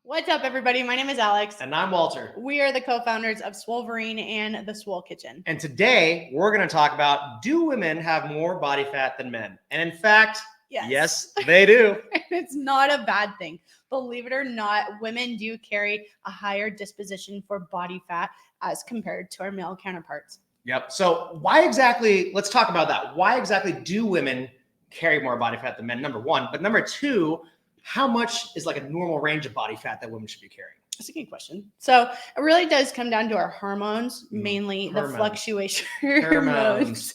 What's up, everybody? My name is Alex. And I'm Walter. We are the co-founders of Swolverine and the Swole Kitchen. And today we're going to talk about, do women have more body fat than men? And in fact, yes they do. It's not a bad thing. Believe it or not, women do carry a higher disposition for body fat as compared to our male counterparts. Yep. So why exactly, let's talk about that. Why exactly do women carry more body fat than men? Number one. But number two, how much is like a normal range of body fat that women should be carrying? That's a good question. So it really does come down to our hormones, mainly the fluctuation. Hormones.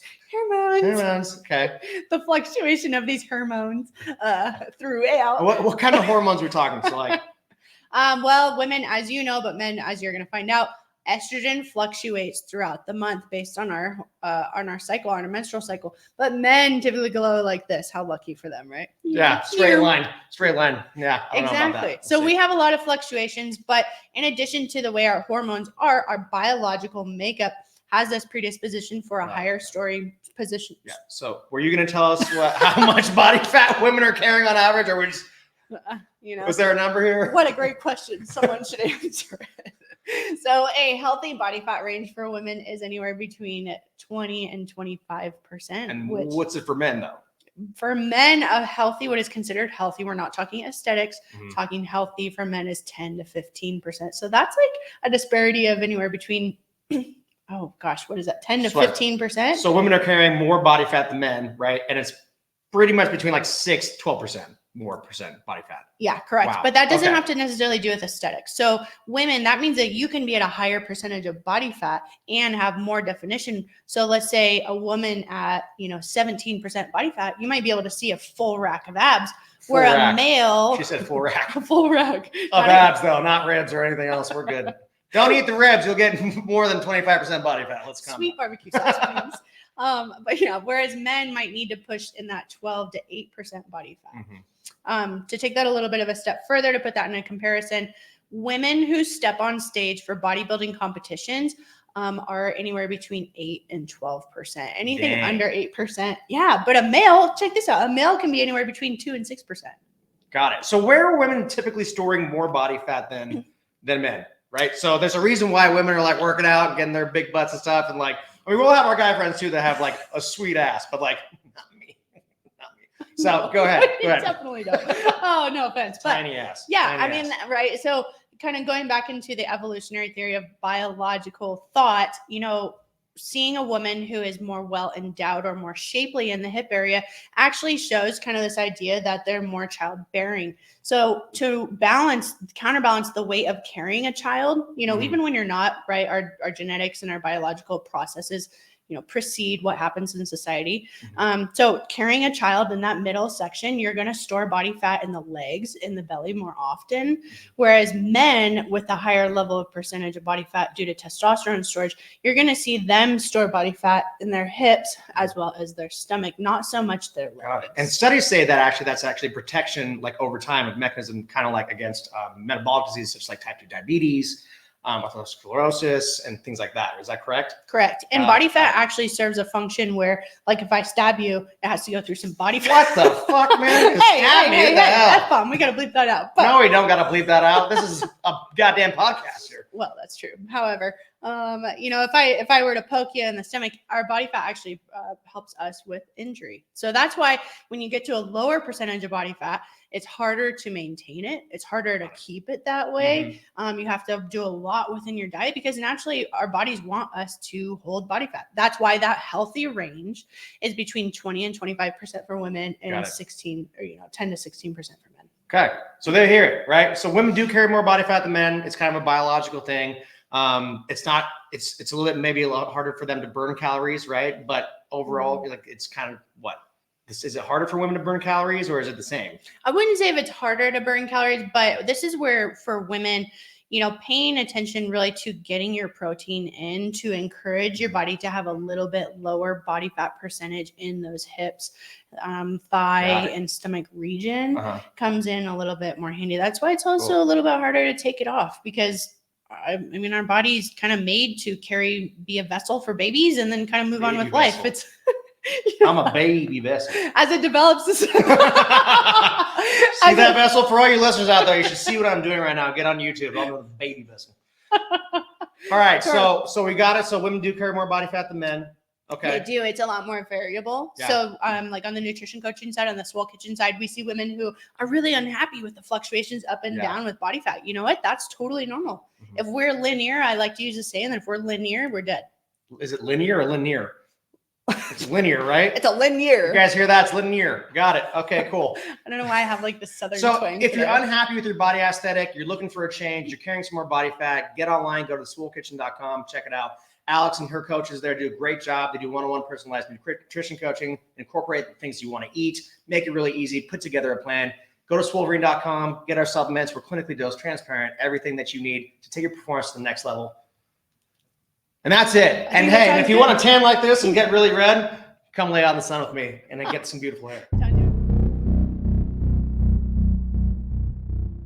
Okay. The fluctuation of these hormones throughout. What kind of hormones we're talking? So like, well, women, as you know, but men, as you're going to find out, estrogen fluctuates throughout the month based on our cycle, on our menstrual cycle. But men typically glow like this. How lucky for them, right? Yeah, straight line. Yeah, exactly. So we have a lot of fluctuations, but in addition to the way our hormones are, our biological makeup has us predisposition for a higher story position. Yeah. So were you going to tell us how much body fat women are carrying on average, or we're just, was there a number here? What a great question. Someone should answer it. So a healthy body fat range for women is anywhere between 20 and 25%. And what's it for men though? For men, what is considered healthy, we're not talking aesthetics, talking healthy for men is 10 to 15%. So that's like a disparity of anywhere between, oh gosh, what is that? 10 to 15%. So women are carrying more body fat than men, right? And it's pretty much between like 6 to 12% more body fat. Yeah, correct. Wow. But that doesn't have to necessarily do with aesthetics. So women, that means that you can be at a higher percentage of body fat and have more definition. So let's say a woman at, 17% body fat, you might be able to see a full rack of abs. A male. She said full rack. Full rack. Of abs though, not ribs or anything else. We're good. Don't eat the ribs. You'll get more than 25% body fat. Let's come. Sweet barbecue sauce, please. But whereas men might need to push in that 12 to 8% body fat. To take that a little bit of a step further, to put that in a comparison, women who step on stage for bodybuilding competitions are anywhere between 8 and 12%. Anything under 8%. Yeah. But a male, check this out. A male can be anywhere between 2 and 6%. Got it. So where are women typically storing more body fat than men? Right. So there's a reason why women are like working out and getting their big butts and stuff. And like, we'll have our guy friends too that have like a sweet ass, but like not me. So go ahead. Definitely don't. Oh, no offense. But tiny ass. Yeah. Tiny ass. Right. So kind of going back into the evolutionary theory of biological thought, seeing a woman who is more well endowed or more shapely in the hip area actually shows kind of this idea that they're more childbearing. So to counterbalance the weight of carrying a child, even when you're not, right, our genetics and our biological processes, precede what happens in society. So carrying a child in that middle section, you're going to store body fat in the legs, in the belly more often. Whereas men with a higher level of percentage of body fat due to testosterone storage, you're going to see them store body fat in their hips as well as their stomach, not so much their legs. And studies say that that's actually protection, like over time, of mechanism, kind of like against metabolic diseases such as like type 2 diabetes, atherosclerosis and things like that. Is that correct? Correct. And body fat actually serves a function where, like, if I stab you, it has to go through some body fat. What the fuck, man? Hey, that's fun. We got to bleep that out. But no, we don't got to bleep that out. This is a goddamn podcast here. Well, that's true. However, if I were to poke you in the stomach, our body fat actually helps us with injury. So that's why when you get to a lower percentage of body fat, it's harder to maintain it. It's harder to keep it that way. You have to do a lot within your diet because naturally our bodies want us to hold body fat. That's why that healthy range is between 20 and 25% for women and 10 to 16% for men. Okay. So they hear it, right? So women do carry more body fat than men. It's kind of a biological thing. It's a little bit, maybe a lot harder for them to burn calories, right? But overall, like it's kind of is it harder for women to burn calories or is it the same? I wouldn't say if it's harder to burn calories, but this is where for women, paying attention really to getting your protein in to encourage your body to have a little bit lower body fat percentage in those hips, thigh and stomach region comes in a little bit more handy. That's why it's also a little bit harder to take it off because our body's kind of made to be a vessel for babies and then kind of move on with life. I'm a baby vessel. As it develops. See that vessel? For all you listeners out there, you should see what I'm doing right now. Get on YouTube. I'm a baby vessel. All right, so we got it. So women do carry more body fat than men. Okay. They do. It's a lot more variable. Yeah. So, like on the nutrition coaching side, on the Swole Kitchen side, we see women who are really unhappy with the fluctuations up and down with body fat. You know what? That's totally normal. Mhm. If we're linear, I like to use a saying that if we're linear, we're dead. Is it linear or linear? It's linear, right? It's a linear. You guys hear that? It's linear. Got it. Okay, cool. I don't know why I have like this southern So twang. if you're today. unhappy with your body aesthetic, you're looking for a change, you're carrying some more body fat, get online, go to swolekitchen.com, check it out. Alex and her coaches there do a great job. They do one-on-one personalized nutrition coaching, incorporate the things you want to eat, make it really easy, put together a plan. Go to swolverine.com, get our supplements. We're clinically dosed, transparent, everything that you need to take your performance to the next level. And that's it. And hey, if you want to tan like this and get really red, come lay out in the sun with me and then get some beautiful hair.